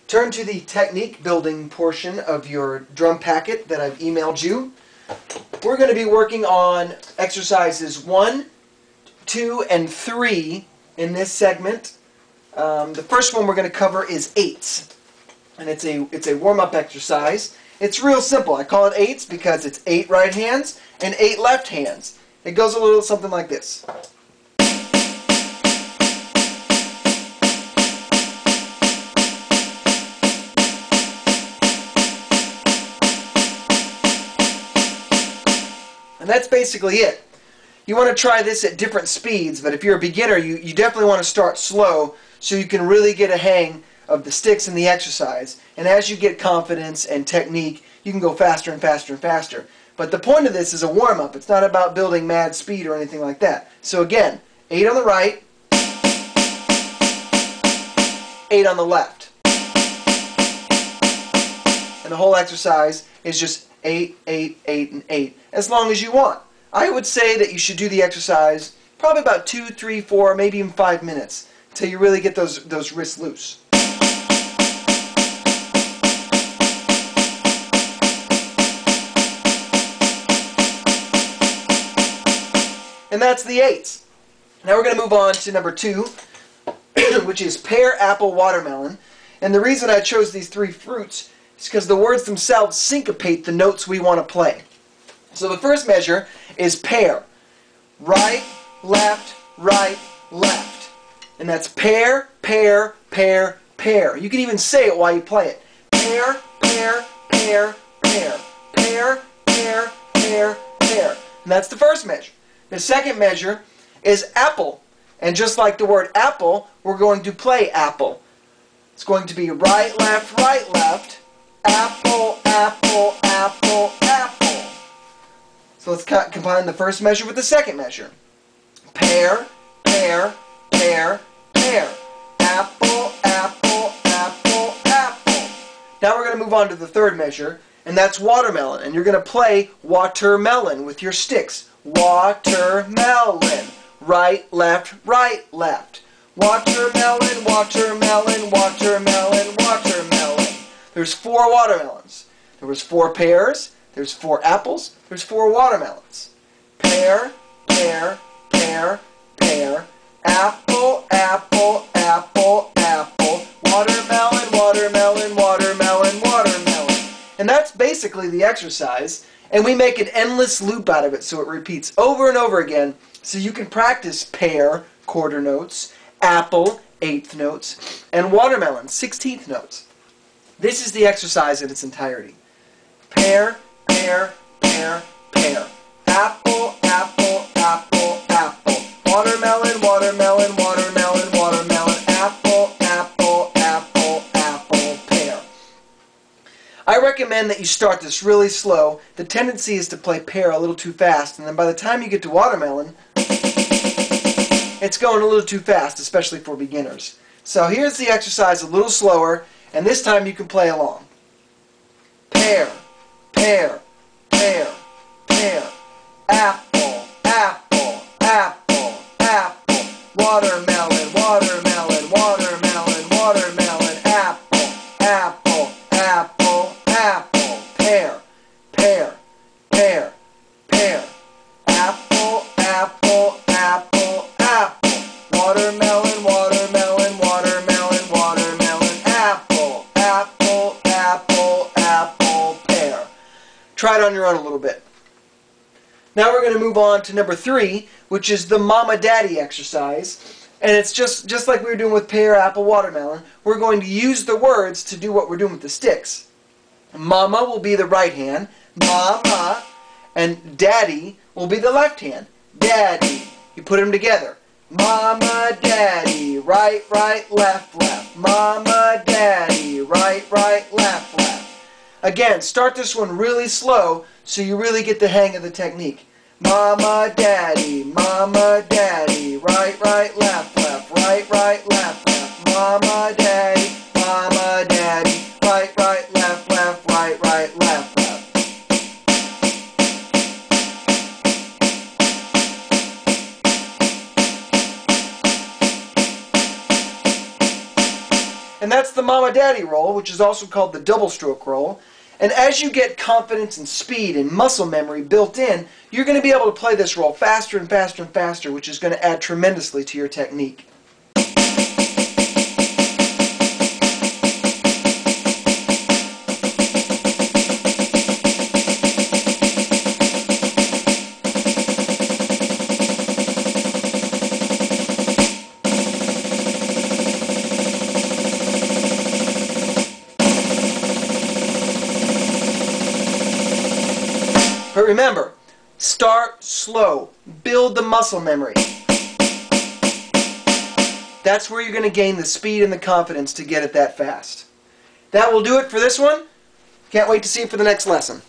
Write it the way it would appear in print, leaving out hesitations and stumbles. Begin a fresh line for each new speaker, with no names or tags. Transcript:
Turn to the technique building portion of your drum packet that I've emailed you. We're going to be working on exercises 1, 2, and 3 in this segment. The first one we're going to cover is eights, and it's a warm-up exercise. It's real simple. I call it eights because it's 8 right hands and 8 left hands. It goes a little something like this. And that's basically it. You want to try this at different speeds, but if you're a beginner, you definitely want to start slow so you can really get a hang of the sticks and the exercise. And as you get confidence and technique, you can go faster and faster and faster. But the point of this is a warm-up. It's not about building mad speed or anything like that. So again, 8 on the right, 8 on the left. And the whole exercise is just 8, 8, 8, and 8, as long as you want. I would say that you should do the exercise probably about 2, 3, 4, maybe even 5 minutes until you really get those wrists loose. And that's the eights. Now we're going to move on to number 2, which is pear, apple, watermelon. And the reason I chose these 3 fruits is because the words themselves syncopate the notes we want to play. So the first measure is pear. Right, left, left. And that's pear, pear, pear, pear. You can even say it while you play it. Pear, pear, pear, pear. Pear, pear, pear, pear. And that's the first measure. The second measure is apple. And just like the word apple, we're going to play apple. It's going to be right, left, apple, apple, apple, apple. So let's combine the first measure with the second measure. Pear, pear, pear, pear. Apple, apple, apple, apple. Now we're going to move on to the third measure, and that's watermelon. And you're going to play watermelon with your sticks. Watermelon. Right, left, left. Watermelon, watermelon, watermelon, watermelon. There's 4 watermelons. There was 4 pears. There's 4 apples. There's 4 watermelons. Pear, pear, pear, pear. Apple, apple, apple, apple. Watermelon, watermelon, watermelon, watermelon. And that's basically the exercise. And we make an endless loop out of it so it repeats over and over again so you can practice pear, quarter notes, apple, 1/8 notes, and watermelon, 1/16 notes. This is the exercise in its entirety. Pear, pear, pear, pear. Apple, apple, apple, apple. Watermelon, watermelon, watermelon, watermelon. Apple, apple, apple, apple, pear. I recommend that you start this really slow. The tendency is to play pear a little too fast, and then by the time you get to watermelon, it's going a little too fast, especially for beginners. So here's the exercise a little slower, and this time you can play along. Pear, pear, pear, pear. Apple, apple, apple, apple. Watermelon, watermelon, watermelon, watermelon. Apple, apple, apple, apple. Pear, pear, pear, pear. Apple, apple, apple, apple. Watermelon, watermelon, watermelon, watermelon. Apple, apple, apple, apple, pear. Try it on your own a little bit. Now we're going to move on to number 3, which is the mama daddy exercise. And it's just like we were doing with pear, apple, watermelon. We're going to use the words to do what we're doing with the sticks. Mama will be the right hand, mama, and daddy will be the left hand, daddy. You put them together. Mama, daddy, right, left, left. Mama, daddy, right, left, left. Again, start this one really slow so you really get the hang of the technique. Mama, daddy, right, left, left, right, left, left. Mama, daddy, right, left, left, right, left, left. And that's that's the mama daddy roll, which is also called the double stroke roll. And as you get confidence and speed and muscle memory built in, you're going to be able to play this roll faster and faster and faster, which is going to add tremendously to your technique. But remember, start slow. Build the muscle memory. That's where you're going to gain the speed and the confidence to get it that fast. That will do it for this one. Can't wait to see you for the next lesson.